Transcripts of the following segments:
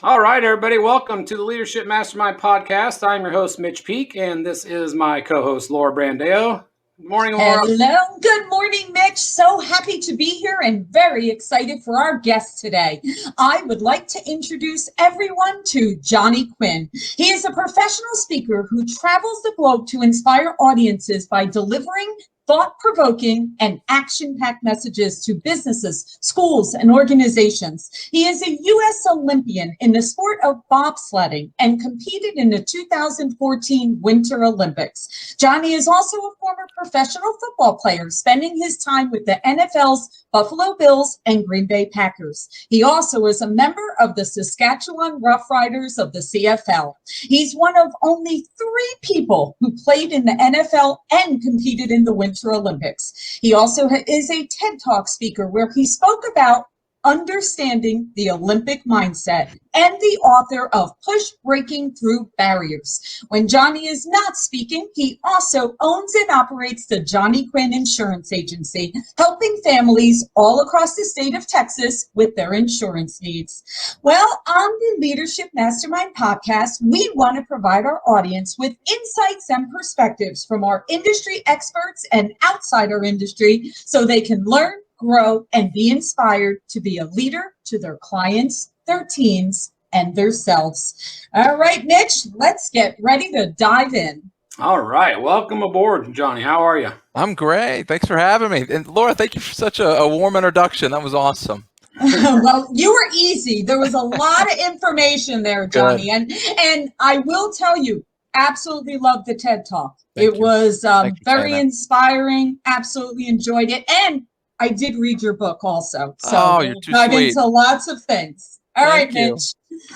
All right, everybody, welcome to the Leadership Mastermind podcast. I'm your host, Mitch Peak, and this is my co-host, Laura Brandeo. Good morning, Laura. Hello. Good morning, Mitch. So happy to be here and very excited for our guest today. I would like to introduce everyone to Johnny Quinn. He is a professional speaker who travels the globe to inspire audiences by delivering thought-provoking and action-packed messages to businesses, schools, and organizations. He is a U.S. Olympian in the sport of bobsledding and competed in the 2014 Winter Olympics. Johnny is also a former professional football player, spending his time with the NFL's Buffalo Bills and Green Bay Packers. He also is a member of the Saskatchewan Roughriders of the CFL. He's one of only 3 people who played in the NFL and competed in the Winter Olympics. He also is a TED Talk speaker where he spoke about understanding the Olympic mindset and the author of Push Breaking Through Barriers. When Johnny is not speaking, he also owns and operates the Johnny Quinn Insurance Agency, helping families all across the state of Texas with their insurance needs. Well, on the Leadership Mastermind podcast, we want to provide our audience with insights and perspectives from our industry experts and outside our industry so they can learn, grow, and be inspired to be a leader to their clients, their teams, and themselves. All right, Mitch, let's get ready to dive in. All right, welcome aboard, Johnny. How are you? I'm great. Thanks for having me. And Laura, thank you for such a warm introduction. That was awesome. Well, you were easy. There was a lot of information there, Johnny. And I will tell you, absolutely loved the TED Talk. It was very inspiring. Absolutely enjoyed it. And I did read your book also. So you're too dive sweet. into lots of things. All right, Mitch.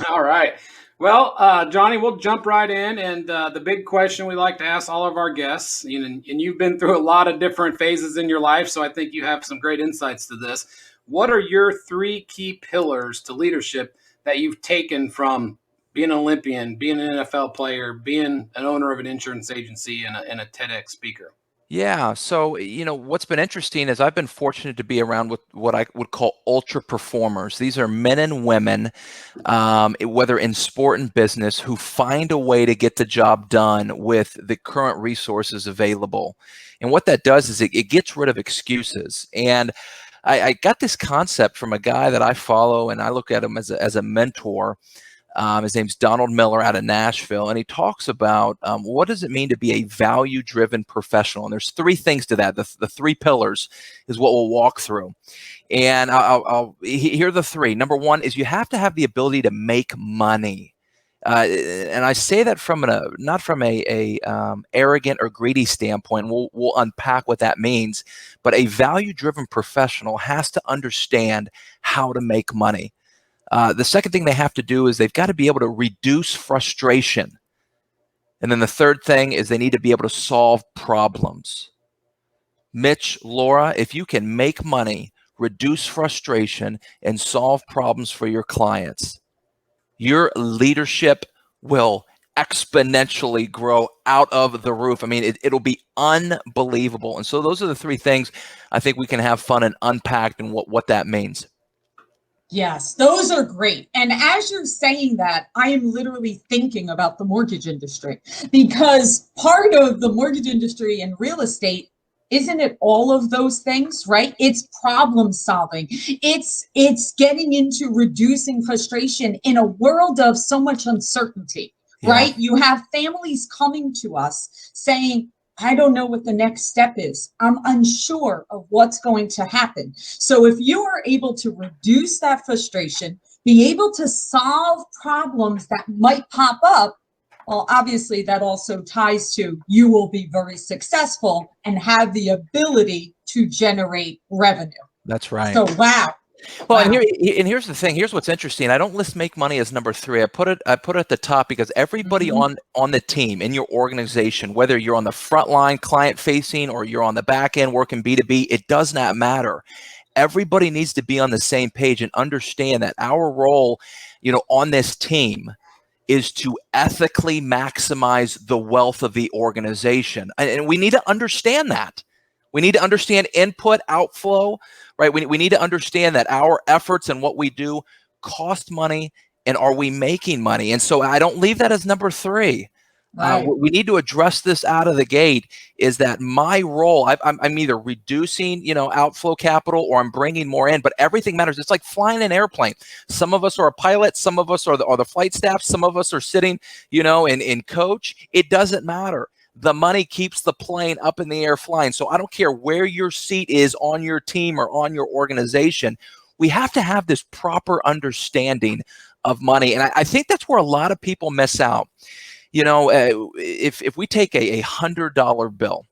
All right. Well, Johnny, we'll jump right in. And the big question we like to ask all of our guests, and you've been through a lot of different phases in your life, so I think you have some great insights to this. What are your 3 key pillars to leadership that you've taken from being an Olympian, being an NFL player, being an owner of an insurance agency, and a TEDx speaker? Yeah. So, what's been interesting is I've been fortunate to be around with what I would call ultra performers. These are men and women, whether in sport and business, who find a way to get the job done with the current resources available. And what that does is it gets rid of excuses. And I got this concept from a guy that I follow, and I look at him as a mentor. His name's Donald Miller out of Nashville, and he talks about what does it mean to be a value-driven professional. And there's 3 things to that. The 3 pillars is what we'll walk through. And here are the 3. Number 1 is you have to have the ability to make money. And I say that not from a arrogant or greedy standpoint. We'll unpack what that means. But a value-driven professional has to understand how to make money. The second thing they have to do is they've got to be able to reduce frustration. And then the third thing is they need to be able to solve problems. Mitch, Laura, if you can make money, reduce frustration, and solve problems for your clients, your leadership will exponentially grow out of the roof. I mean, it'll be unbelievable. And so those are the 3 things I think we can have fun and unpack and what that means. Yes, those are great. And as you're saying that, I am literally thinking about the mortgage industry, because part of the mortgage industry and real estate, isn't it all of those things, right? It's problem solving. It's getting into reducing frustration in a world of so much uncertainty, right? You have families coming to us saying, I don't know what the next step is. I'm unsure of what's going to happen. So if you are able to reduce that frustration, be able to solve problems that might pop up, well, obviously that also ties to you will be very successful and have the ability to generate revenue. That's right. So, wow. Well, and here's the thing. Here's what's interesting. I don't list make money as number 3. I put it at the top because everybody on the team in your organization, whether you're on the front line, client facing, or you're on the back end working B2B, it does not matter. Everybody needs to be on the same page and understand that our role, on this team is to ethically maximize the wealth of the organization. And we need to understand that. We need to understand input, outflow, right? We need to understand that our efforts and what we do cost money and are we making money? And so I don't leave that as number three. Right. We need to address this out of the gate, is that my role, I'm either reducing, outflow capital, or I'm bringing more in, but everything matters. It's like flying an airplane. Some of us are a pilot, some of us are the flight staff, some of us are sitting, in coach. It doesn't matter. The money keeps the plane up in the air flying. So I don't care where your seat is on your team or on your organization. We have to have this proper understanding of money. And I think that's where a lot of people miss out. If we take a $100 bill,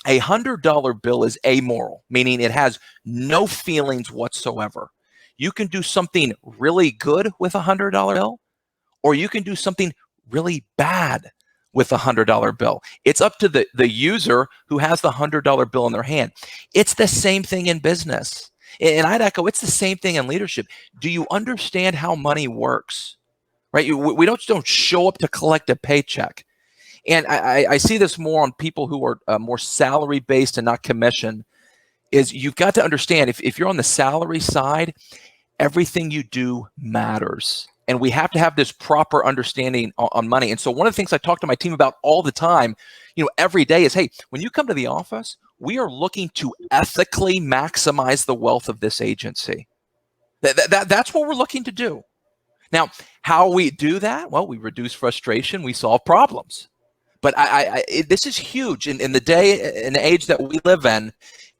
a $100 bill is amoral, meaning it has no feelings whatsoever. You can do something really good with a $100 bill, or you can do something really bad with a $100 bill. It's up to the user who has the $100 bill in their hand. It's the same thing in business. And I'd echo, it's the same thing in leadership. Do you understand how money works? Right? We don't show up to collect a paycheck. And I see this more on people who are more salary based and not commission. Is you've got to understand, if you're on the salary side, everything you do matters. And we have to have this proper understanding on money. And so one of the things I talk to my team about all the time, every day is, hey, when you come to the office, we are looking to ethically maximize the wealth of this agency. That's what we're looking to do. Now, how we do that? Well, we reduce frustration, we solve problems. But this is huge in the day and the age that we live in.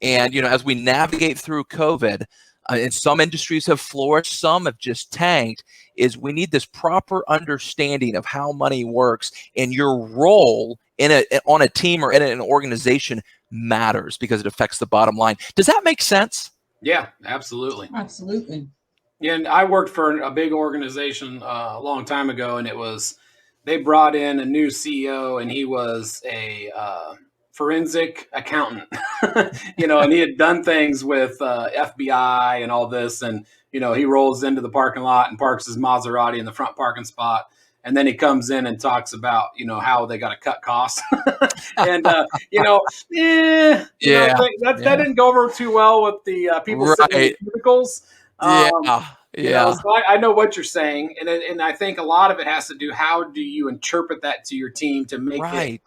And, as we navigate through COVID, and some industries have flourished, some have just tanked, is we need this proper understanding of how money works, and your role on a team or in an organization matters because it affects the bottom line. Does that make sense? Yeah, absolutely. Absolutely. And I worked for a big organization a long time ago, and they brought in a new CEO, and he was a forensic accountant, and he had done things with FBI and all this. And, he rolls into the parking lot and parks his Maserati in the front parking spot. And then he comes in and talks about, how they got to cut costs. And, that didn't go over too well with the people sitting in the cubicles. So I know what you're saying, and I think a lot of it has to do, how do you interpret that to your team to make it,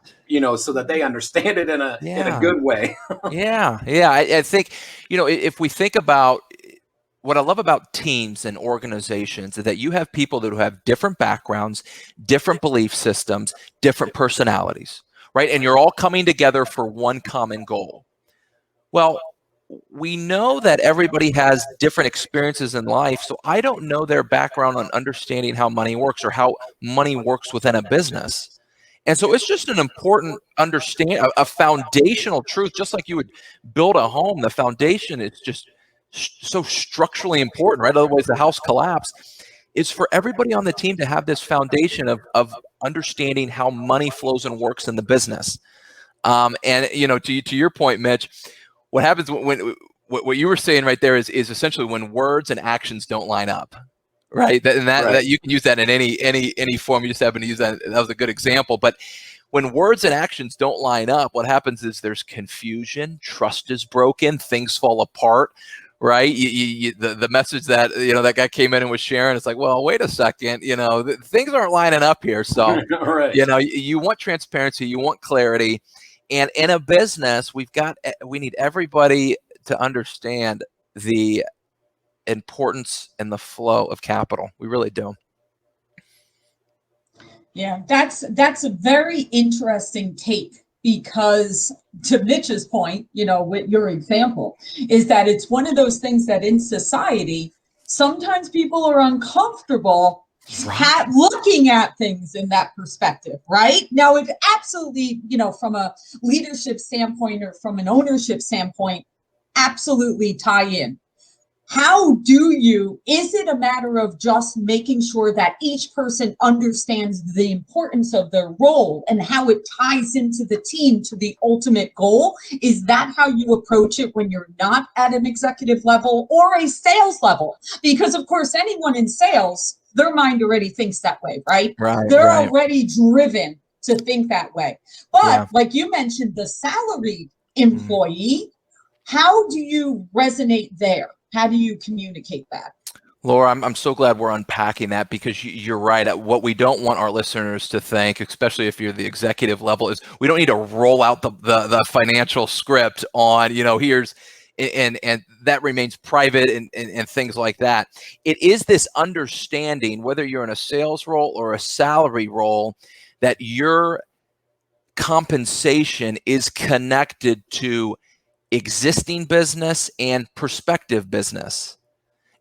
so that they understand it in a good way. I think, if we think about what I love about teams and organizations, is that you have people that have different backgrounds, different belief systems, different personalities, right? And you're all coming together for one common goal. Well, we know that everybody has different experiences in life, so I don't know their background on understanding how money works or how money works within a business. And so it's just an important a foundational truth. Just like you would build a home, the foundation is just so structurally important, right? Otherwise the house collapses. Is for everybody on the team to have this foundation of understanding how money flows and works in the business. And to your point, Mitch, what happens when what you were saying right there is essentially when words and actions don't line up, right? That you can use that in any form. You just happen to use that. That was a good example. But when words and actions don't line up, what happens is there's confusion, trust is broken, things fall apart, right? The message that that guy came in and was sharing, it's like, well, wait a second, things aren't lining up here. So right. You want transparency, you want clarity. And in a business, we need everybody to understand the importance and the flow of capital. We really do. Yeah, that's a very interesting take, because to Mitch's point, with your example, is that it's one of those things that in society, sometimes people are uncomfortable looking at things in that perspective, right? Now, it absolutely, from a leadership standpoint or from an ownership standpoint, absolutely tie in. How is it a matter of just making sure that each person understands the importance of their role and how it ties into the team to the ultimate goal? Is that how you approach it when you're not at an executive level or a sales level? Because of course, anyone in sales, their mind already thinks that way, right? They're already driven to think that way. But like you mentioned, the salaried employee, how do you resonate there? How do you communicate that? Laura, I'm so glad we're unpacking that, because you're right. What we don't want our listeners to think, especially if you're the executive level, is we don't need to roll out the financial script on, here's, and that remains private and things like that. It is this understanding, whether you're in a sales role or a salary role, that your compensation is connected to existing business and prospective business.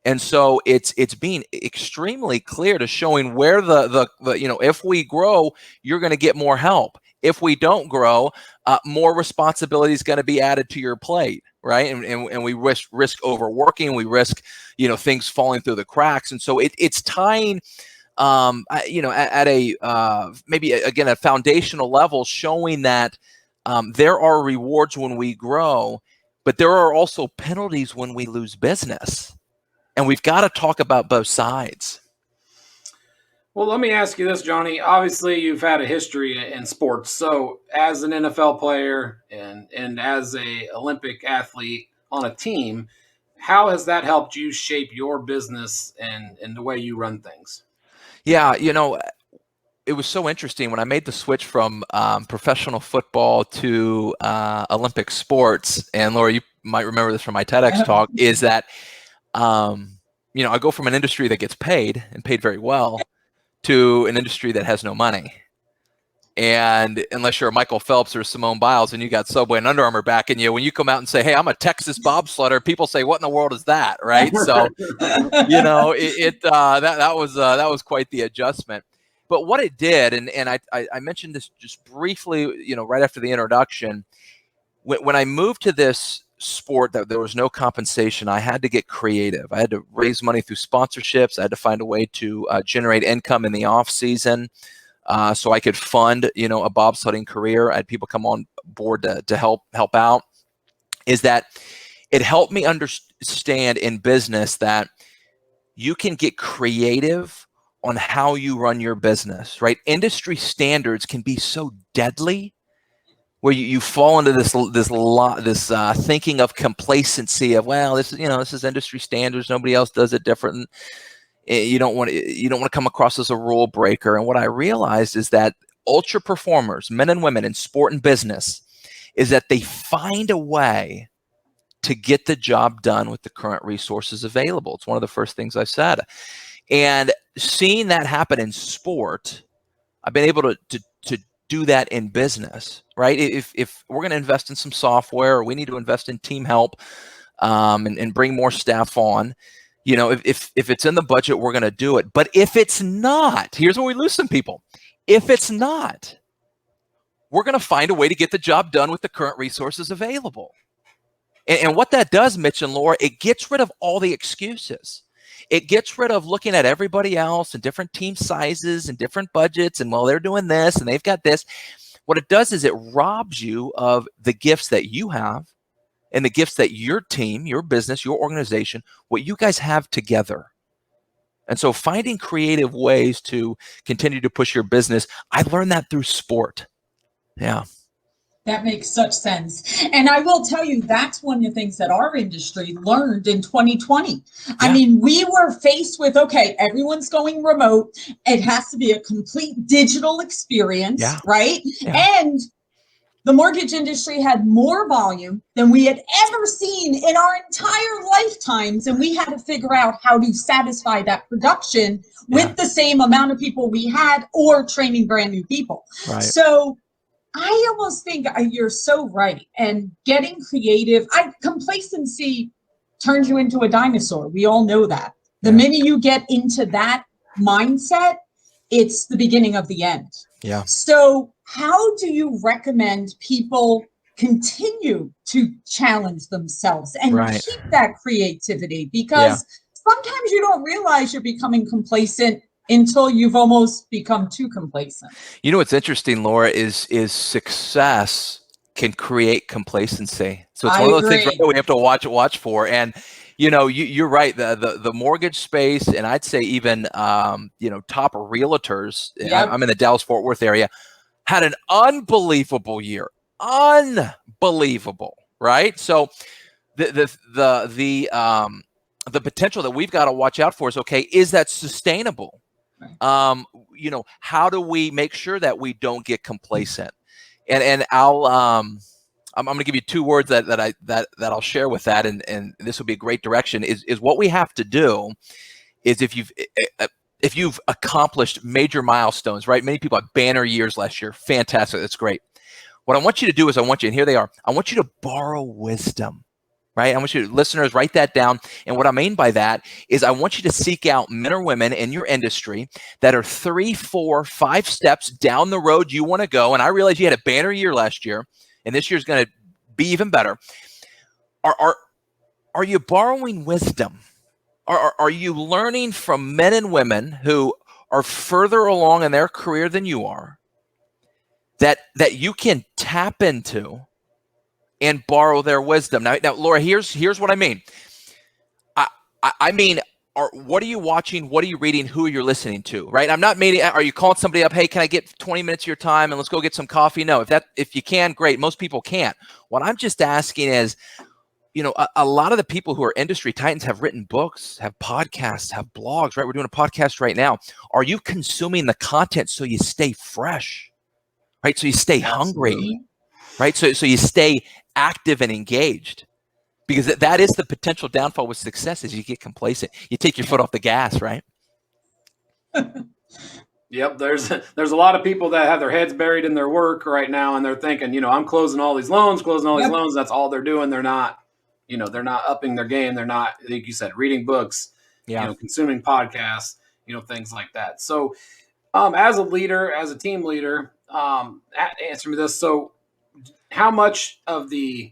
And so it's being extremely clear to showing where the if we grow, you're going to get more help. If we don't grow, more responsibility is going to be added to your plate, right? And we risk overworking, we risk things falling through the cracks. And so it's tying at a maybe again a foundational level, showing that there are rewards when we grow, but there are also penalties when we lose business. And we've got to talk about both sides. Well, let me ask you this, Johnny. Obviously, you've had a history in sports. So, as an NFL player and as a Olympic athlete on a team, how has that helped you shape your business and the way you run things? Yeah, it was so interesting when I made the switch from professional football to Olympic sports. And Laura, you might remember this from my TEDx talk, is that I go from an industry that gets paid and paid very well to an industry that has no money. And unless you're a Michael Phelps or Simone Biles and you got Subway and Under Armour backing you, when you come out and say, "Hey, I'm a Texas bobsledder," people say, "What in the world is that?" Right? So, that was quite the adjustment. But what it did, and I mentioned this just briefly, right after the introduction, when I moved to this sport that there was no compensation, I had to get creative. I had to raise money through sponsorships. I had to find a way to generate income in the off season, so I could fund, a bobsledding career. I had people come on board to help out. Is that it helped me understand in business that you can get creative on how you run your business, right? Industry standards can be so deadly, where you fall into this thinking of complacency of, well, this is industry standards, nobody else does it different. You don't want to come across as a rule breaker. And what I realized is that ultra performers, men and women in sport and business, is that they find a way to get the job done with the current resources available. It's one of the first things I said. And seeing that happen in sport, I've been able to do that in business, right? If we're going to invest in some software, or we need to invest in team help, and bring more staff on, if it's in the budget, we're going to do it. But if it's not, here's where we lose some people. If it's not, we're going to find a way to get the job done with the current resources available. And what that does, Mitch and Laura, it gets rid of all the excuses. It gets rid of looking at everybody else and different team sizes and different budgets, and, well, they're doing this and they've got this. What it does is it robs you of the gifts that you have and the gifts that your team, your business, your organization, what you guys have together. And so finding creative ways to continue to push your business, I learned that through sport. Yeah. That makes such sense. And I will tell you, that's one of the things that our industry learned in 2020. Yeah. I mean, we were faced with, okay, everyone's going remote. It has to be a complete digital experience, right? Yeah. And the mortgage industry had more volume than we had ever seen in our entire lifetimes. And we had to figure out how to satisfy that production with the same amount of people we had, or training brand new people. Right. So I almost think you're so right. And getting creative, complacency turns you into a dinosaur. We all know that. The minute you get into that mindset, it's the beginning of the end. Yeah. So how do you recommend people continue to challenge themselves and keep that creativity? Because sometimes you don't realize you're becoming complacent until you've almost become too complacent. What's interesting, Laura, is success can create complacency. So it's one of those things that we have to watch for. And you're right. The mortgage space, and I'd say even top realtors. I'm in the Dallas-Fort Worth area. Had an unbelievable year. Unbelievable, right? So the the potential that we've got to watch out for is, okay, is that sustainable? Right. How do we make sure that we don't get complacent? And I'm going to give you 2 words that I'll share with that, and this will be a great direction. Is what we have to do is if you've accomplished major milestones, right? Many people had banner years last year. Fantastic. That's great. What I want you to do is and here they are, I want you to borrow wisdom, right? I want you listeners, write that down. And what I mean by that is I want you to seek out men or women in your industry that are 3, 4, 5 steps down the road you want to go. And I realize you had a banner year last year, and this year's going to be even better. Are you borrowing wisdom? Are you learning from men and women who are further along in their career than you are, that you can tap into and borrow their wisdom? Now, Laura, here's what I mean. I mean, what are you watching? What are you reading? Who are you listening to? Right? I'm not meaning, are you calling somebody up? Hey, can I get 20 minutes of your time and let's go get some coffee? No, if you can, great. Most people can't. What I'm just asking is, a lot of the people who are industry titans have written books, have podcasts, have blogs, right? We're doing a podcast right now. Are you consuming the content so you stay fresh, right? So you stay hungry, right? So you stay active and engaged, because that is the potential downfall with success, is you get complacent. You take your foot off the gas, right? Yep, there's a lot of people that have their heads buried in their work right now, and they're thinking, I'm closing all these loans. That's all they're doing. They're not, they're not upping their game. They're not, like you said, reading books, consuming podcasts, things like that. So, as a leader, as a team leader, answer me this. So, how much of the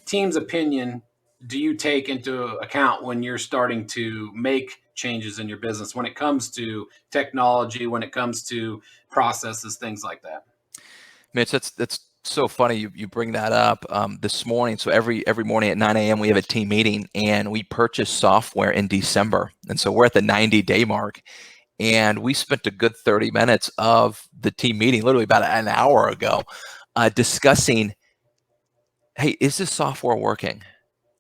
team's opinion do you take into account when you're starting to make changes in your business, when it comes to technology, when it comes to processes, things like that? Mitch, that's so funny you bring that up. This morning, so every morning at 9 a.m. we have a team meeting, and we purchase software in December, and so we're at the 90-day mark, and we spent a good 30 minutes of the team meeting, literally about an hour ago, discussing, hey, is this software working?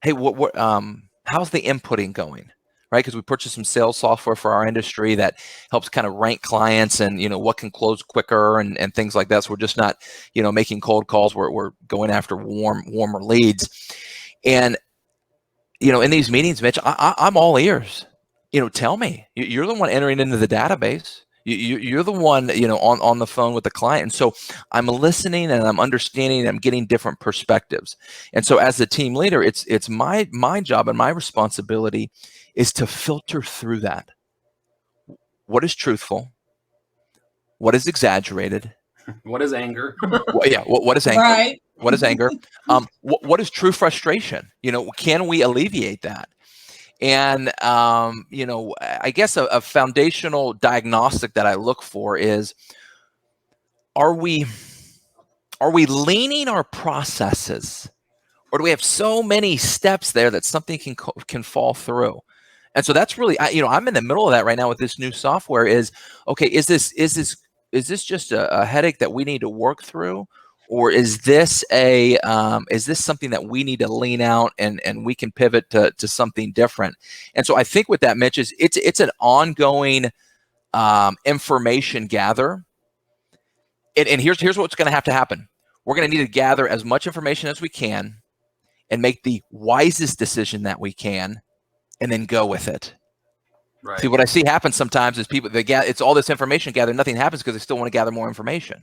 Hey, how's the inputting going? Right? Because we purchased some sales software for our industry that helps kind of rank clients and, what can close quicker and things like that. So we're just not, making cold calls. We're going after warmer leads. And, in these meetings, Mitch, I'm all ears. Tell me. You're the one entering into the database. You're the one, on the phone with the client. And so I'm listening and I'm understanding and I'm getting different perspectives. And so as the team leader, it's my job and my responsibility is to filter through that. What is truthful? What is exaggerated? What is anger? What is anger? Right. What is anger? What is true frustration? Can we alleviate that? And, I guess a foundational diagnostic that I look for is, are we leaning our processes, or do we have so many steps there that something can fall through? And so that's really, I'm in the middle of that right now with this new software. Is okay, is this just a headache that we need to work through? Or is this something that we need to lean out and we can pivot to something different? And so I think with that, Mitch, it's an ongoing information gather. And here's what's going to have to happen. We're going to need to gather as much information as we can and make the wisest decision that we can, and then go with it. Right. See, what I see happen sometimes is people, it's all this information gathered, nothing happens because they still want to gather more information.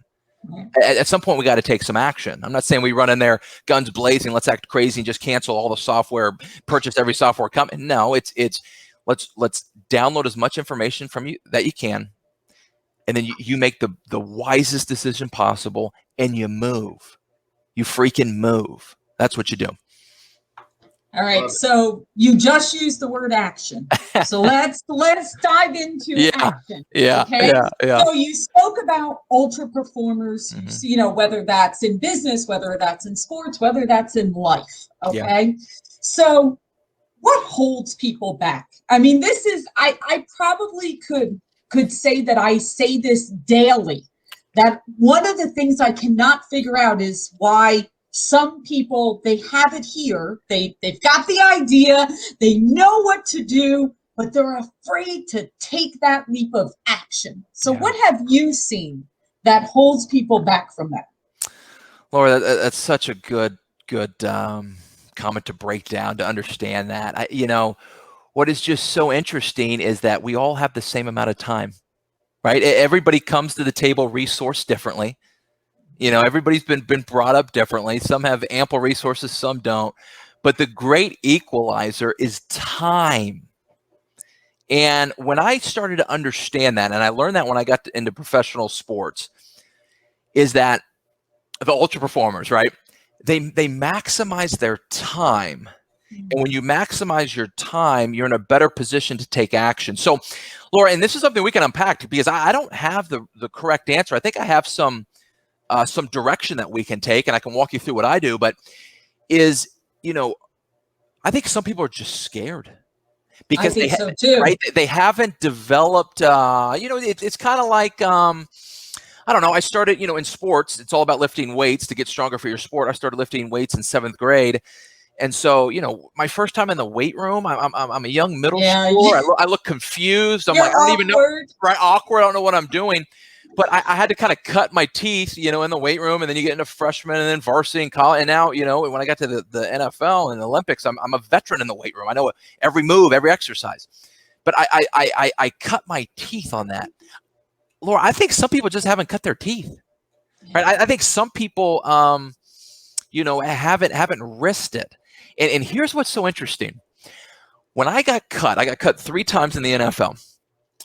At some point, we got to take some action. I'm not saying we run in there guns blazing, let's act crazy and just cancel all the software, purchase every software company. No, it's let's download as much information from you that you can, and then you make the wisest decision possible, and you move. You freaking move. That's what you do. All right, so you just used the word action. So let's dive into action. Yeah. Okay. Yeah. So you spoke about ultra performers, whether that's in business, whether that's in sports, whether that's in life. Okay. Yeah. So what holds people back? I mean, this is I probably could say that I say this daily, that one of the things I cannot figure out is why Some people, they have it here. They've got the idea. They know what to do, but they're afraid to take that leap of action. So what have you seen that holds people back from that? Laura, that's such a good comment to break down, to understand that. What is just so interesting is that we all have the same amount of time, right? Everybody comes to the table resourced differently. Everybody's been brought up differently. Some have ample resources, some don't. But the great equalizer is time. And when I started to understand that, and I learned that when I got into professional sports, is that the ultra performers, right? They maximize their time. And when you maximize your time, you're in a better position to take action. So, Laura, and this is something we can unpack, because I don't have the correct answer. I think I have some direction that we can take, and I can walk you through what I do. But I think some people are just scared because I think so too. Right? They haven't developed. It's kind of like I don't know. I started, in sports. It's all about lifting weights to get stronger for your sport. I started lifting weights in 7th grade. And so, my first time in the weight room, I'm a young middle schooler. I look confused. I'm like, I don't even know, right? Awkward. I don't know what I'm doing. But I had to kind of cut my teeth, in the weight room. And then you get into freshman and then varsity and college. And now, when I got to the NFL and the Olympics, I'm a veteran in the weight room. I know every move, every exercise. But I cut my teeth on that. Laura, I think some people just haven't cut their teeth. Right? I think some people, haven't risked it. And here's what's so interesting. When I got cut 3 times in the NFL,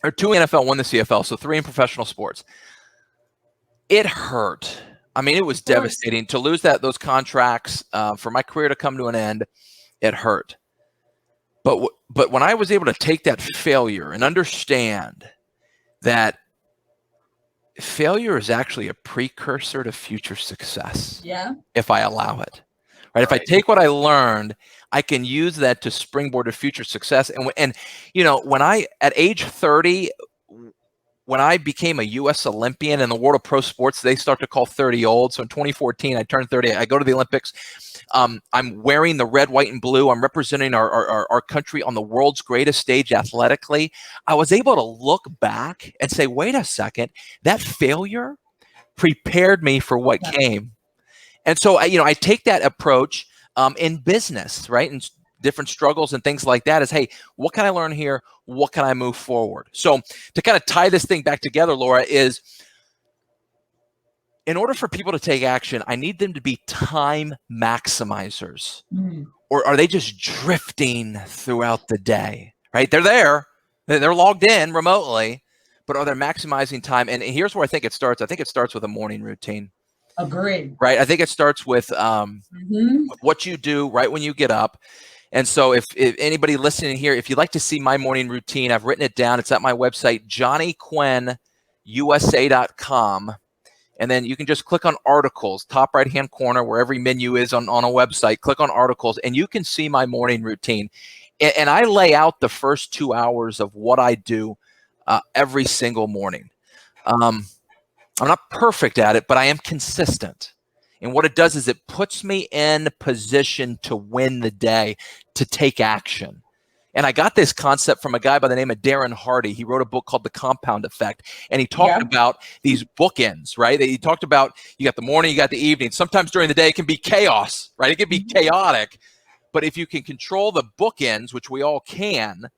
or 2 in NFL, 1 in the CFL, so 3 in professional sports. It hurt. I mean, it was devastating to lose those contracts, for my career to come to an end. It hurt. But when I was able to take that failure and understand that failure is actually a precursor to future success. Yeah. If I allow it. Right? If I take what I learned, I can use that to springboard to future success. And when I, at age 30, when I became a U.S. Olympian in the world of pro sports, they start to call 30 old. So in 2014, I turned 30. I go to the Olympics. I'm wearing the red, white, and blue. I'm representing our country on the world's greatest stage athletically. I was able to look back and say, wait a second, that failure prepared me for what came. And so, I take that approach in business, right? And different struggles and things like that is, hey, what can I learn here? What can I move forward? So to kind of tie this thing back together, Laura, is in order for people to take action, I need them to be time maximizers. Or are they just drifting throughout the day, right? They're there. They're logged in remotely, but are they maximizing time? And here's where I think it starts. I think it starts with a morning routine. Agreed. Right. I think it starts with what you do right when you get up. And so if anybody listening here, if you'd like to see my morning routine, I've written it down. It's at my website, johnnyquinnusa.com. And then you can just click on articles, top right-hand corner, where every menu is on a website. Click on articles, and you can see my morning routine. And I lay out the first 2 hours of what I do every single morning. I'm not perfect at it, but I am consistent. And what it does is it puts me in position to win the day, to take action. And I got this concept from a guy by the name of Darren Hardy. He wrote a book called The Compound Effect. And he talked about these bookends, right? He talked about, you got the morning, you got the evening. Sometimes during the day, it can be chaos, right? It can be chaotic. But if you can control the bookends, which we all can,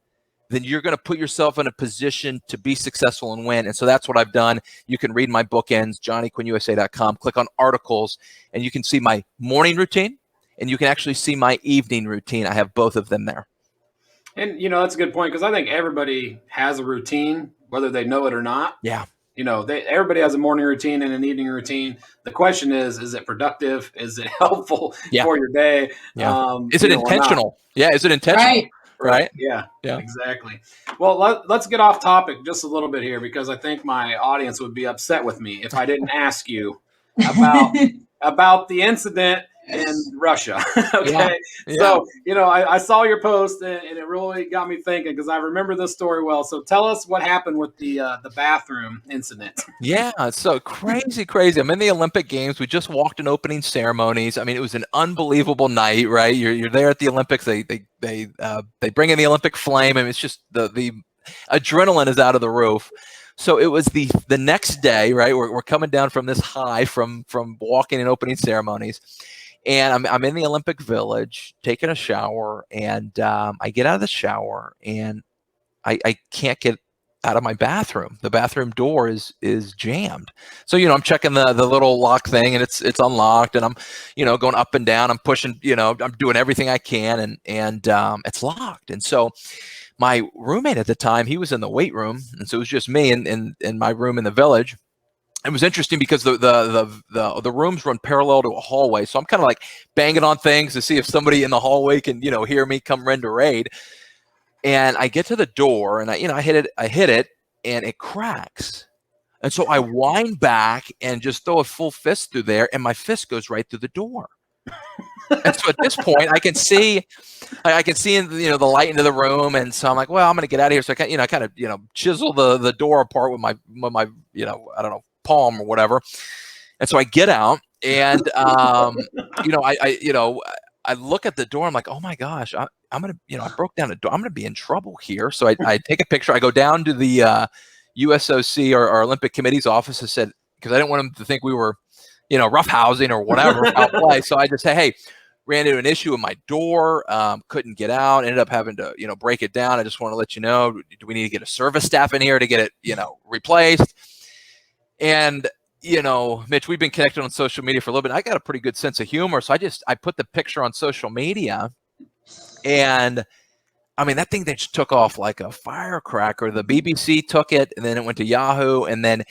then you're going to put yourself in a position to be successful and win. And so that's what I've done. You can read my bookends, johnnyquinnusa.com, click on articles, and you can see my morning routine, and you can actually see my evening routine. I have both of them there. And, that's a good point, because I think everybody has a routine, whether they know it or not. Yeah. Everybody has a morning routine and an evening routine. The question is it productive? Is it helpful for your day? Yeah. Is it intentional? Yeah. Is it intentional? Right. Yeah, exactly. Well, let's get off topic just a little bit here, because I think my audience would be upset with me if I didn't ask you about the incident and Russia. Okay. Yeah. Yeah. So, I saw your post and it really got me thinking because I remember this story well. So tell us what happened with the bathroom incident. Yeah, so crazy. I'm in the Olympic Games. We just walked in opening ceremonies. I mean, it was an unbelievable night, right? You're there at the Olympics. They bring in the Olympic flame, and it's just the adrenaline is out of the roof. So it was the next day, right? We're coming down from this high from walking in opening ceremonies, and I'm in the Olympic Village taking a shower, and I get out of the shower and I can't get out of my bathroom. The bathroom door is jammed. So, I'm checking the little lock thing and it's unlocked, and I'm, going up and down. I'm pushing, I'm doing everything I can, and it's locked. And so my roommate at the time, he was in the weight room. And so it was just me in my room in the Village. It was interesting because the rooms run parallel to a hallway. So I'm kind of like banging on things to see if somebody in the hallway can, hear me come rend a raid. And I get to the door and I hit it and it cracks. And so I wind back and just throw a full fist through there, and my fist goes right through the door. And so at this point I can see in, the light into the room. And so I'm like, well, I'm going to get out of here. So I kind of chisel the door apart with my I don't know, palm or whatever. And so I get out and I look at the door. I'm like, oh my gosh, I'm going to, I broke down the door. I'm going to be in trouble here. So I take a picture. I go down to the USOC or our Olympic Committee's office and said, because I didn't want them to think we were, roughhousing or whatever, foul play. So I just say, hey, ran into an issue with my door, couldn't get out, ended up having to, break it down. I just want to let you know, do we need to get a service staff in here to get it, replaced? And Mitch, we've been connected on social media for a little bit. I got a pretty good sense of humor. So I put the picture on social media, and I mean, that thing that just took off like a firecracker. The BBC took it, and then it went to Yahoo. And then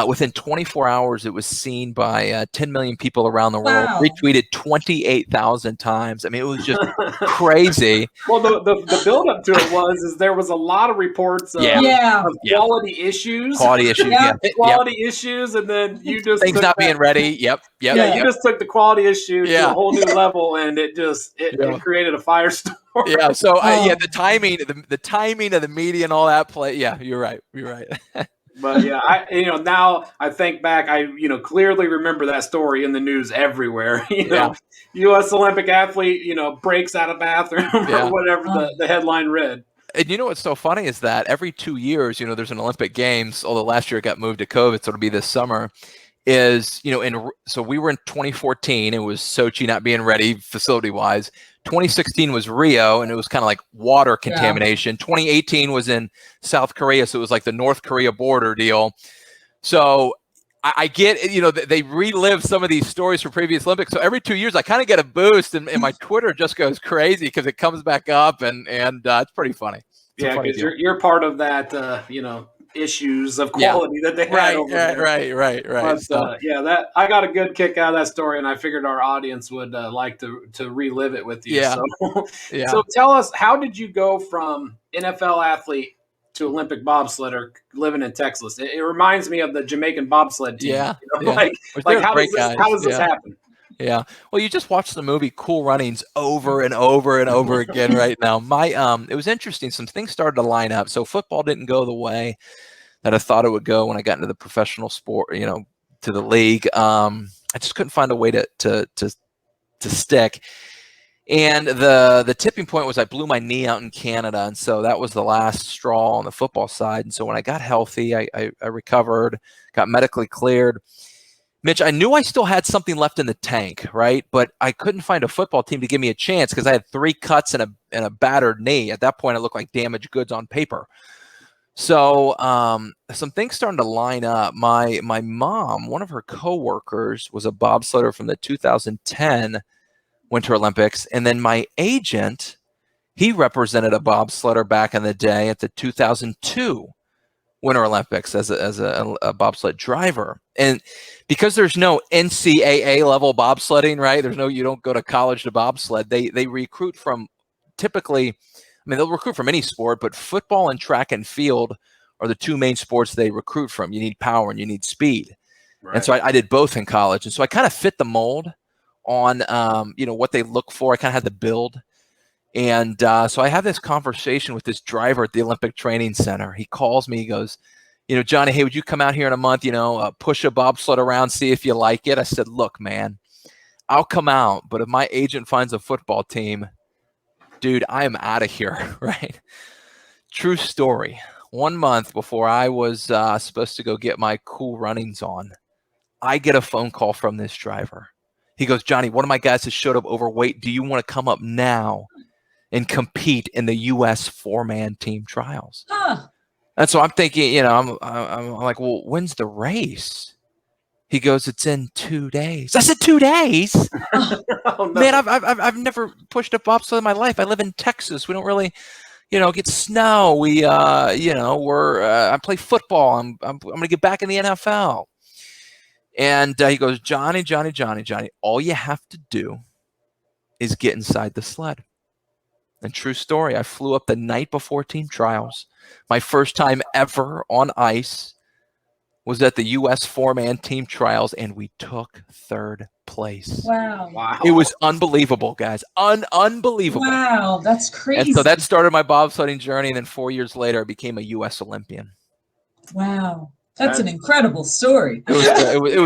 within 24 hours, it was seen by 10 million people around the world, Wow. retweeted 28,000 times. I mean, it was just crazy. Well, the build up to it is there was a lot of reports of quality issues. Quality issues, quality issues, and then you just things not being ready. Yep. You just took the quality issue to a whole new level, and it created a firestorm. Yeah. So the timing of the media and all that play. Yeah, you're right. But now I think back, I clearly remember that story in the news everywhere. U.S. Olympic athlete, breaks out of bathroom or whatever the headline read. And what's so funny is that every 2 years, there's an Olympic Games, although last year it got moved to COVID, so it'll be this summer. So we were in 2014. It was Sochi not being ready facility-wise. 2016 was Rio, and it was kind of like water contamination. 2018 was in South Korea, so it was like the North Korea border deal. So I get, they relive some of these stories from previous Olympics. So every 2 years, I kind of get a boost, and my Twitter just goes crazy because it comes back up, and it's pretty funny. Because you're part of that, issues of quality that they had over there. Right. But, that I got a good kick out of that story, and I figured our audience would like to relive it with you. Yeah. So tell us, how did you go from NFL athlete to Olympic bobsledder living in Texas? It reminds me of the Jamaican bobsled team. Yeah. Like how does this happen? Yeah. Well, you just watch the movie Cool Runnings over and over and over again right now. It was interesting. Some things started to line up. So football didn't go the way that I thought it would go when I got into the professional sport, to the league. I just couldn't find a way to stick. And the tipping point was I blew my knee out in Canada. And so that was the last straw on the football side. And so when I got healthy, I recovered, got medically cleared. Mitch, I knew I still had something left in the tank, right? But I couldn't find a football team to give me a chance because I had 3 cuts and a battered knee. At that point, I looked like damaged goods on paper. So some things starting to line up. My mom, one of her coworkers, was a bobsledder from the 2010 Winter Olympics. And then my agent, he represented a bobsledder back in the day at the 2002 Winter Olympics as a bobsled driver. And because there's no NCAA level bobsledding, right? You don't go to college to bobsled. They recruit from typically, they'll recruit from any sport, but football and track and field are the 2 main sports they recruit from. You need power and you need speed. Right. And so I did both in college. And so I kind of fit the mold on, what they look for. I kind of had the build. And so I have this conversation with this driver at the Olympic Training Center. He calls me, he goes, Johnny, hey, would you come out here in a month, push a bobsled around, see if you like it? I said, look, man, I'll come out, but if my agent finds a football team, dude, I am out of here, right? True story. 1 month before I was supposed to go get my cool runnings on, I get a phone call from this driver. He goes, Johnny, one of my guys has showed up overweight. Do you want to come up now and compete in the U.S. 4-man team trials? Huh. And so I'm thinking, I'm like, well, when's the race? He goes, it's in 2 days. I said, 2 days? Oh, no. Man, I've never pushed a bobsled in my life. I live in Texas. We don't really, get snow. We, I play football. I'm going to get back in the NFL. And he goes, Johnny, all you have to do is get inside the sled. And true story, I flew up the night before team trials. My first time ever on ice was at the U.S. 4-man team trials, and we took 3rd place. Wow. It was unbelievable, guys. Unbelievable. Wow, that's crazy. And so that started my bobsledding journey, and then 4 years later, I became a U.S. Olympian. Wow. That's an incredible story. It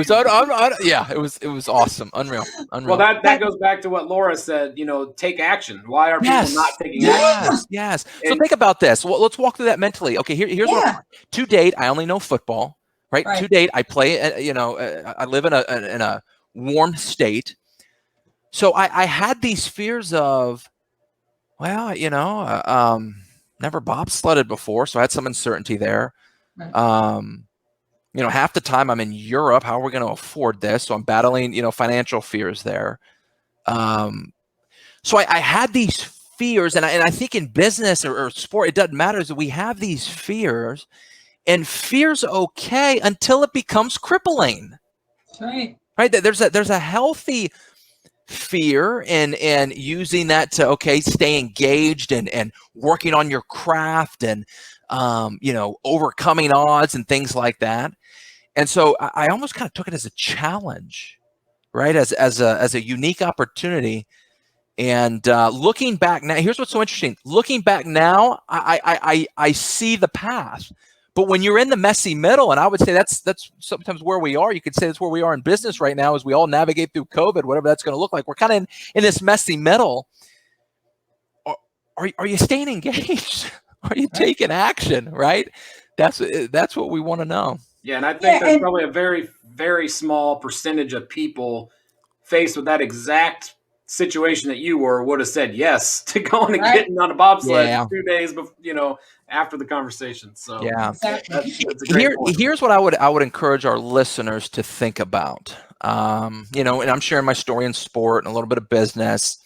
was awesome. Unreal. Well, that goes back to what Laura said, take action. Why are people not taking action? Yes. So think about this. Well, let's walk through that mentally. Okay, here's what to date, I only know football, right? To date, I play, I live in a warm state. So I had these fears of, well, never bobsledded before, so I had some uncertainty there. Right. Half the time I'm in Europe. How are we going to afford this? So I'm battling, financial fears there. So I had these fears, and I think in business or sport, it doesn't matter. Is that we have these fears, and fear's okay until it becomes crippling. That's right. Right. There's a healthy fear and using that to stay engaged and working on your craft and overcoming odds and things like that. And so I almost kind of took it as a challenge, right? As a unique opportunity. And looking back now, here's what's so interesting. Looking back now, I see the path. But when you're in the messy middle, and I would say that's sometimes where we are. You could say that's where we are in business right now as we all navigate through COVID, whatever that's going to look like. We're kind of in this messy middle. Are you staying engaged? Are you taking action, right? That's what we want to know. Yeah, and I think there's probably a very, very small percentage of people faced with that exact situation that you would have said yes to going and getting on a bobsled 2 days before, after the conversation. So yeah, exactly. That's a great point. Here's what I would encourage our listeners to think about. And I'm sharing my story in sport and a little bit of business,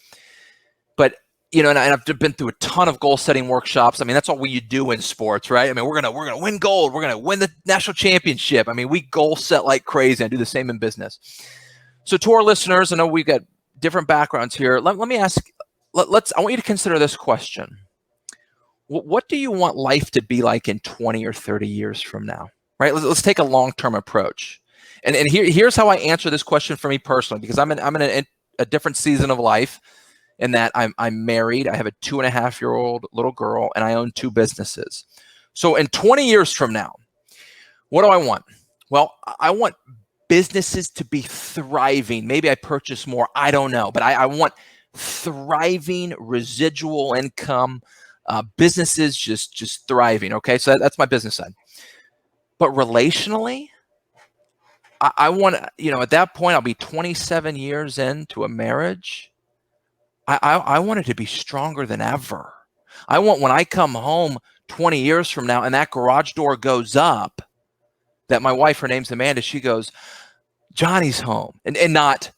but and I've been through a ton of goal setting workshops. I mean, that's all you do in sports, right? I mean, we're gonna win gold. We're gonna win the national championship. I mean, we goal set like crazy. I do the same in business. So to our listeners, I know we've got different backgrounds here. Let me ask. I want you to consider this question. What do you want life to be like in 20 or 30 years from now? Right? Let's take a long-term approach. And here's how I answer this question for me personally, because I'm in a different season of life. In that I'm married, I have a 2.5-year-old little girl, and I own 2 businesses. So in 20 years from now, what do I want? Well, I want businesses to be thriving. Maybe I purchase more, I don't know, but I want thriving residual income, businesses just thriving. Okay, so that's my business side. But relationally, I want, at that point, I'll be 27 years into a marriage. I want it to be stronger than ever. I want when I come home 20 years from now and that garage door goes up, that my wife, her name's Amanda, she goes, Johnny's home. And not,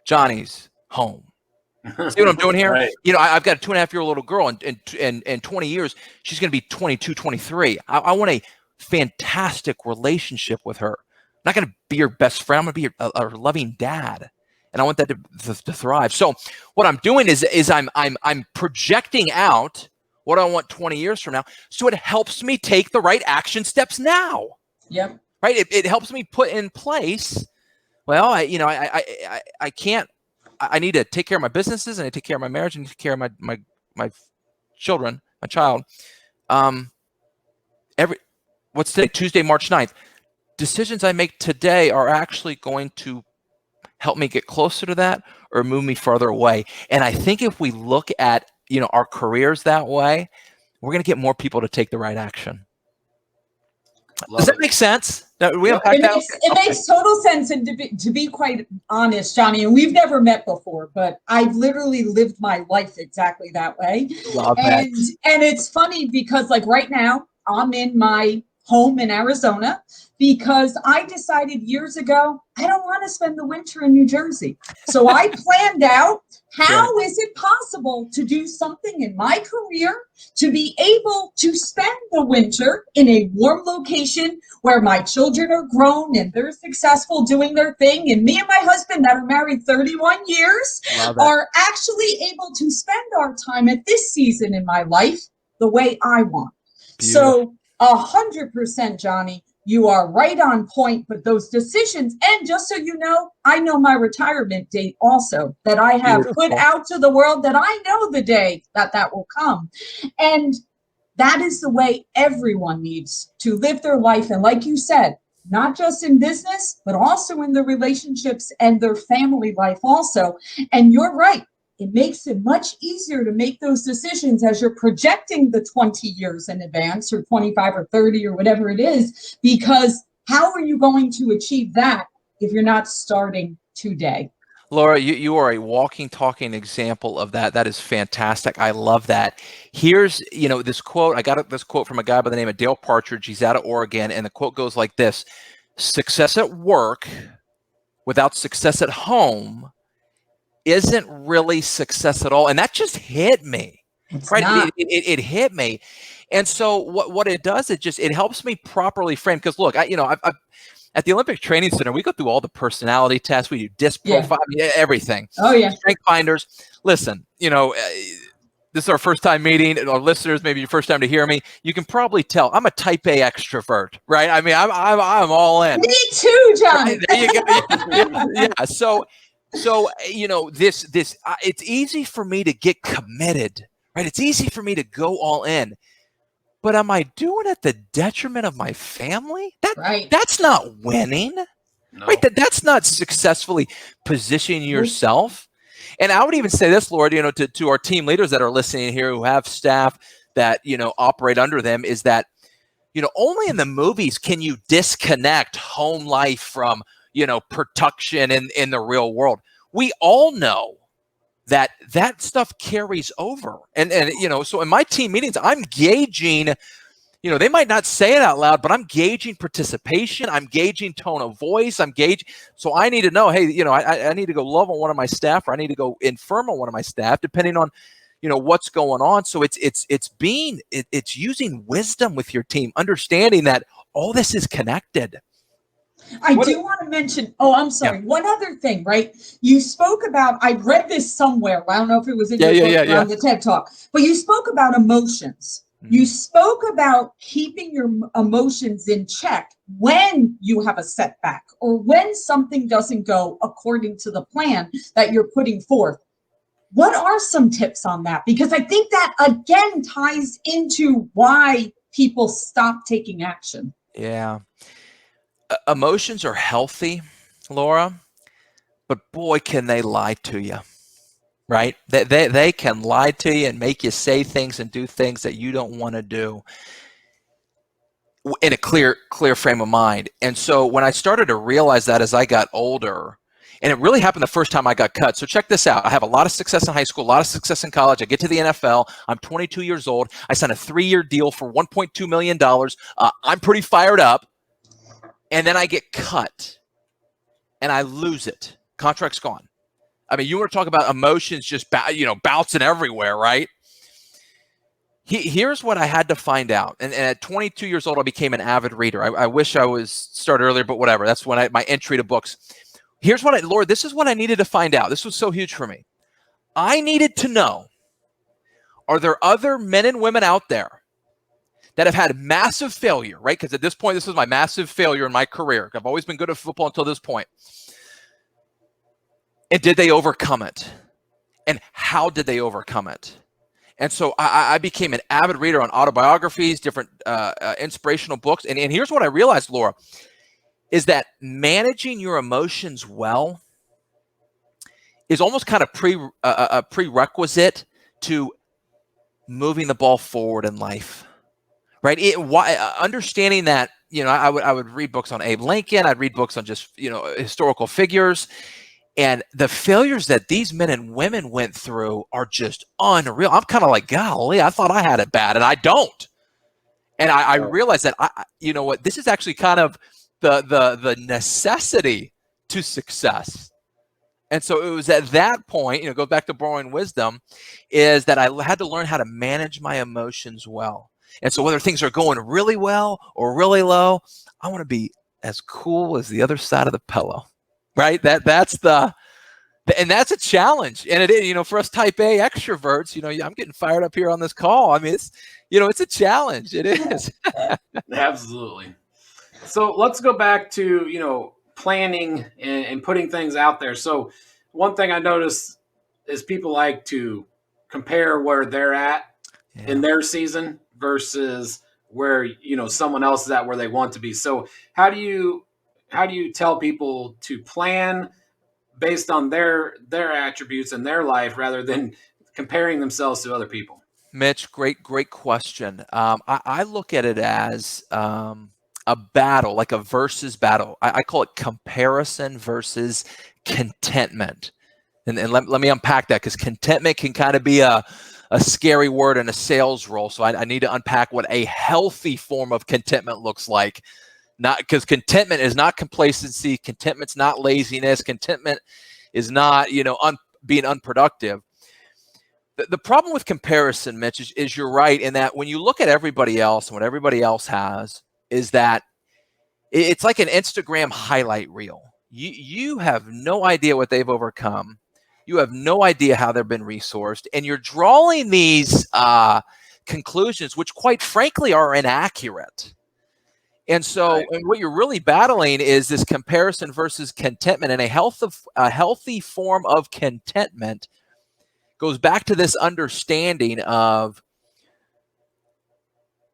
Johnny's home. See what I'm doing here? Right. I've got a 2.5-year-old little girl, and in 20 years, she's going to be 22, 23. I want a fantastic relationship with her. I'm not going to be her best friend. I'm going to be a loving dad. And I want that to thrive. So what I'm doing is I'm projecting out what I want 20 years from now. So it helps me take the right action steps now. Yep. Right. It helps me put in place Well, I can't. I need to take care of my businesses, and I take care of my marriage, and take care of my children, my child. What's today? Tuesday, March 9th. Decisions I make today are actually going to help me get closer to that or move me further away. And I think if we look at, our careers that way, we're going to get more people to take the right action. Does that make sense? We unpack that? It makes total sense. And to be quite honest, Johnny, and we've never met before, but I've literally lived my life exactly that way. Love that. And it's funny because like right now I'm in my home in Arizona because I decided years ago, I don't want to spend the winter in New Jersey. So I planned out how is it possible to do something in my career to be able to spend the winter in a warm location where my children are grown and they're successful doing their thing. And me and my husband that are married 31 years are actually able to spend our time at this season in my life the way I want. Beautiful. So 100%, Johnny, you are right on point, but those decisions, and just so you know, I know my retirement date also that I have put out to the world that I know the day that will come. And that is the way everyone needs to live their life. And like you said, not just in business, but also in their relationships and their family life also. And you're right. It makes it much easier to make those decisions as you're projecting the 20 years in advance or 25 or 30 or whatever it is, because how are you going to achieve that if you're not starting today? Laura, you are a walking, talking example of that. That is fantastic. I love that. Here's, this quote. I got this quote from a guy by the name of Dale Partridge. He's out of Oregon. And the quote goes like this: success at work without success at home isn't really success at all. And that just hit me. It hit me. And so what it does, it helps me properly frame, because look, I've at the Olympic Training Center, we go through all the personality tests. We do disc profile, everything. Oh yeah. Strength finders. Listen, this is our first time meeting, and our listeners, maybe your first time to hear me. You can probably tell I'm a type A extrovert, right? I mean, I'm all in. Me too, John. Right, there you go. Yeah. So this it's easy for me to get committed, right? It's easy for me to go all in. But am I doing it at the detriment of my family? That's not winning. No. Right? That's not successfully positioning yourself. And I would even say this, Lord, to our team leaders that are listening here who have staff that, operate under them, is that, only in the movies can you disconnect home life from, production in the real world. We all know that stuff carries over. And so in my team meetings, I'm gauging, they might not say it out loud, but I'm gauging participation. I'm gauging tone of voice. So I need to know, hey, I need to go love on one of my staff, or I need to go infirm on one of my staff, depending on, what's going on. So it's using wisdom with your team, understanding that all this is connected. I do want to mention, I'm sorry, one other thing, right? You spoke about, I read this somewhere. I don't know if it was in your book or on the TED Talk, but you spoke about emotions. Mm-hmm. You spoke about keeping your emotions in check when you have a setback or when something doesn't go according to the plan that you're putting forth. What are some tips on that? Because I think that, again, ties into why people stop taking action. Yeah. Emotions are healthy, Laura, but boy, can they lie to you, right? They can lie to you and make you say things and do things that you don't want to do in a clear frame of mind. And so when I started to realize that as I got older, and it really happened the first time I got cut. So check this out. I have a lot of success in high school, a lot of success in college. I get to the NFL. I'm 22 years old. I signed a 3-year deal for $1.2 million. I'm pretty fired up. And then I get cut and I lose it. Contract's gone. I mean, you want to talk about emotions just bouncing everywhere, right? Here's what I had to find out. And at 22 years old, I became an avid reader. I wish I was started earlier, but whatever. That's when my entry to books. Here's what Lord, this is what I needed to find out. This was so huge for me. I needed to know, are there other men and women out there that have had massive failure, right? Because at this point, this is my massive failure in my career. I've always been good at football until this point. And did they overcome it? And how did they overcome it? And so I became an avid reader on autobiographies, different inspirational books. And here's what I realized, Laura, is that managing your emotions well is almost kind of a prerequisite to moving the ball forward in life, right? Understanding that, I would read books on Abe Lincoln. I'd read books on just, historical figures. And the failures that these men and women went through are just unreal. I'm kind of like, golly, I thought I had it bad, and I don't. And I realized that, you know what, this is actually kind of the necessity to success. And so it was at that point, go back to borrowing wisdom, is that I had to learn how to manage my emotions well. And so whether things are going really well or really low, I want to be as cool as the other side of the pillow, right? That's a challenge. And it is, for us type A extroverts, I'm getting fired up here on this call. I mean, it's a challenge. It is. Absolutely. So let's go back to, planning and putting things out there. So one thing I noticed is people like to compare where they're at in their season versus where, someone else is at where they want to be. So how do you tell people to plan based on their attributes in their life rather than comparing themselves to other people? Mitch, great question. I look at it as a battle, like a versus battle. I call it comparison versus contentment. And let me unpack that, because contentment can kind of be a scary word in a sales role. So I need to unpack what a healthy form of contentment looks like. Not because contentment is not complacency. Contentment's not laziness. Contentment is not, being unproductive. The problem with comparison, Mitch, is you're right in that when you look at everybody else and what everybody else has, is that it's like an Instagram highlight reel. You have no idea what they've overcome. You have no idea how they've been resourced, and you're drawing these conclusions, which quite frankly are inaccurate. And so and what you're really battling is this comparison versus contentment, and a healthy form of contentment goes back to this understanding of,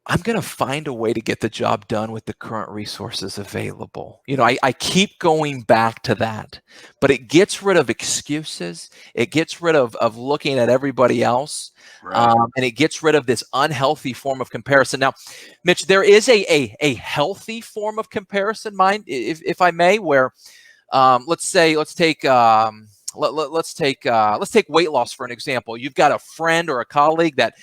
I'm going to find a way to get the job done with the current resources available. I keep going back to that, but it gets rid of excuses. It gets rid of looking at everybody else. Right. And it gets rid of this unhealthy form of comparison. Now, Mitch, there is a healthy form of comparison, if I may, where let's take weight loss for an example. You've got a friend or a colleague that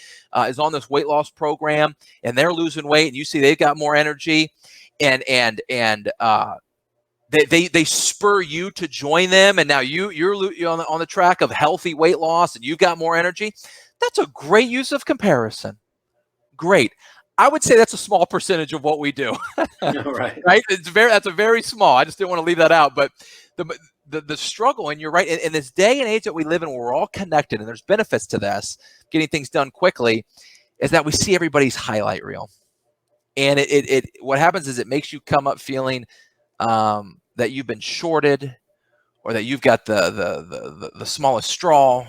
is on this weight loss program, and they're losing weight, and you see they've got more energy, and they spur you to join them, and now you're on the track of healthy weight loss, and you've got more energy. That's a great use of comparison. Great. I would say that's a small percentage of what we do. Right. Right? That's a very small. I just didn't want to leave that out, but the struggle, and you're right, in this day and age that we live in, where we're all connected, and there's benefits to this, getting things done quickly, is that we see everybody's highlight reel. And it what happens is it makes you come up feeling that you've been shorted, or that you've got the smallest straw,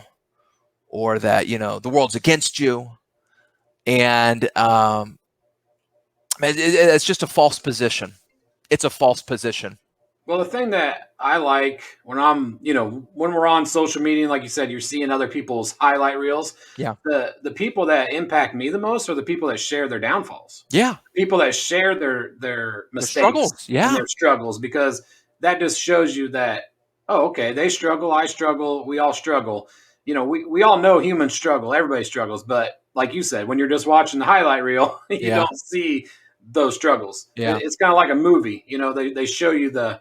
or that the world's against you. And it's just a false position. It's a false position. Well, the thing that I like when when we're on social media, like you said, you're seeing other people's highlight reels. Yeah. The people that impact me the most are the people that share their downfalls. Yeah. People that share their mistakes, struggles. Yeah. and their struggles, because that just shows you that, okay, they struggle, I struggle, we all struggle. We all know humans struggle. Everybody struggles. But like you said, when you're just watching the highlight reel, you don't see those struggles. Yeah. It's kind of like a movie. They show you the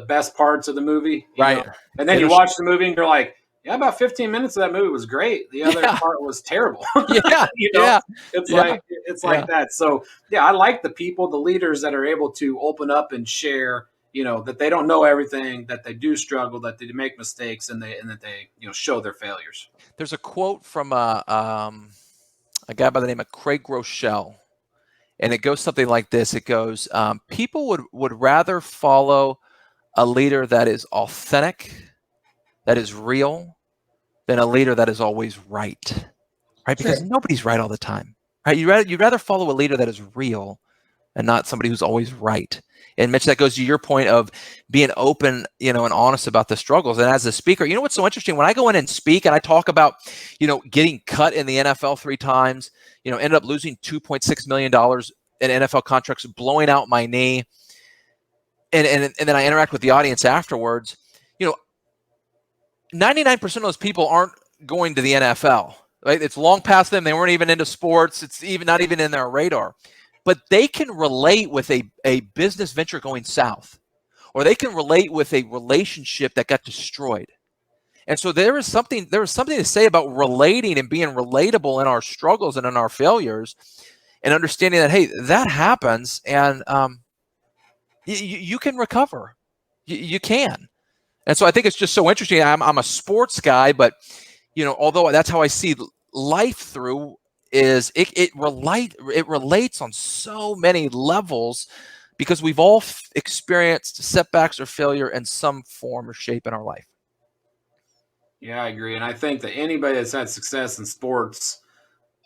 best parts of the movie. Right. And then you watch the movie and you're like, yeah, about 15 minutes of that movie was great. The other part was terrible. Yeah. It's like that. So yeah, I like the people, the leaders that are able to open up and share, that they don't know everything, that they do struggle, that they make mistakes, and that they show their failures. There's a quote from a guy by the name of Craig Groeschel, and it goes something like this. It goes, people would rather follow a leader that is authentic that is real than a leader that is always right. Right? Because True. nobody's right all the time. Right? You'd rather follow a leader that is real and not somebody who's always right. And Mitch, that goes to your point of being open, and honest about the struggles. And as a speaker, what's so interesting? When I go in and speak and I talk about, getting cut in the NFL 3 times, ended up losing $2.6 million in NFL contracts, blowing out my knee, and then I interact with the audience afterwards. 99% of those people aren't going to the NFL. Right? It's long past them. They weren't even into sports. It's even not even in their radar. But they can relate with a business venture going south, or they can relate with a relationship that got destroyed. And so there is something to say about relating and being relatable in our struggles and in our failures, and understanding that, hey, that happens, and you can recover. You can. And so I think it's just so interesting. I'm a sports guy, but although that's how I see life through, is it relates on so many levels, because we've all experienced setbacks or failure in some form or shape in our life. Yeah, I agree. And I think that anybody that's had success in sports,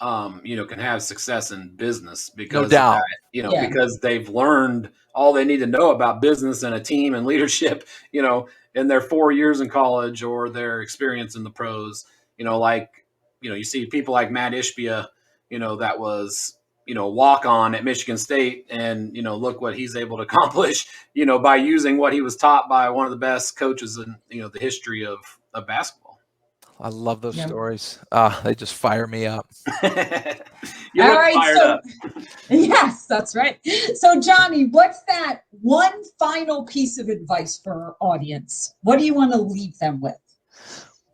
can have success in business because No doubt. Yeah. because they've learned all they need to know about business and a team and leadership, in their 4 years in college or their experience in the pros. You see people like Matt Ishbia, that was, walk on at Michigan State, and, look what he's able to accomplish, by using what he was taught by one of the best coaches in, the history of basketball. I love those Yeah. stories. They just fire me up. You All look right, fired up. Yes, that's right. So, Johnny, what's that one final piece of advice for our audience? What do you want to leave them with?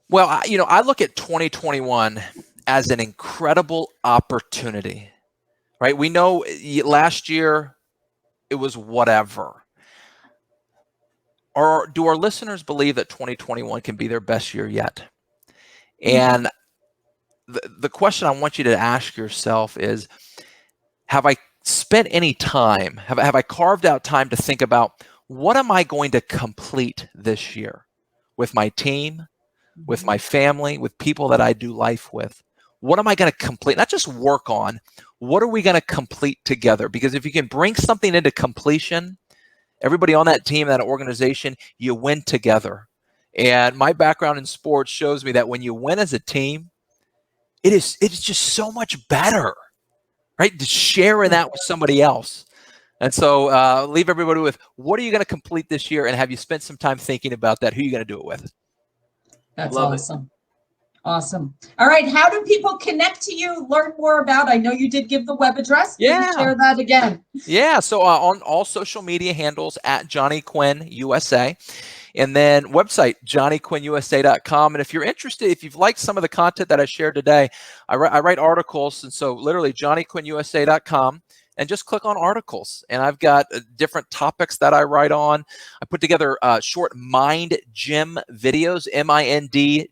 Well, I look at 2021 as an incredible opportunity, right? We know last year it was whatever. Or do our listeners believe that 2021 can be their best year yet? And the question I want you to ask yourself is, have I spent any time, have I carved out time to think about, what am I going to complete this year with my team, with my family, with people that I do life with? What am I going to complete? Not just work on, what are we going to complete together? Because if you can bring something into completion, everybody on that team, that organization, you win together. And my background in sports shows me that when you win as a team, it's just so much better, right? To share in that with somebody else. And so leave everybody with, what are you going to complete this year? And have you spent some time thinking about that? Who are you going to do it with? That's Love awesome. Awesome. All right. How do people connect to you, learn more about? I know you did give the web address. Please share that again. Yeah. So on all social media handles at Johnny Quinn USA. And then website, johnnyquinnusa.com. And if you're interested, if you've liked some of the content that I shared today, I write articles. And so literally johnnyquinnusa.com, and just click on articles. And I've got different topics that I write on. I put together short mind gym videos, MINDGYM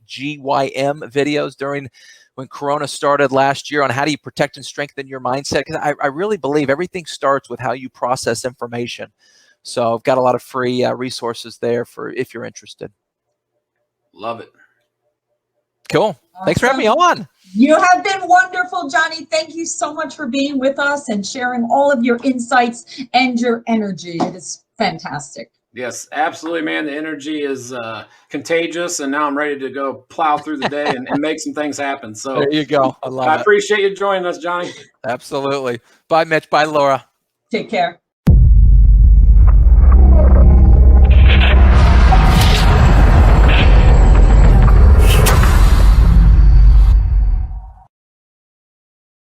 videos when Corona started last year, on how do you protect and strengthen your mindset. Because I really believe everything starts with how you process information. So I've got a lot of free resources there for if you're interested. Love it. Cool. Awesome. Thanks for having me on. You have been wonderful, Johnny. Thank you so much for being with us and sharing all of your insights and your energy. It is fantastic. Yes, absolutely, man. The energy is contagious, and now I'm ready to go plow through the day and make some things happen. So There you go. I love it. I appreciate you joining us, Johnny. Absolutely. Bye, Mitch. Bye, Laura. Take care.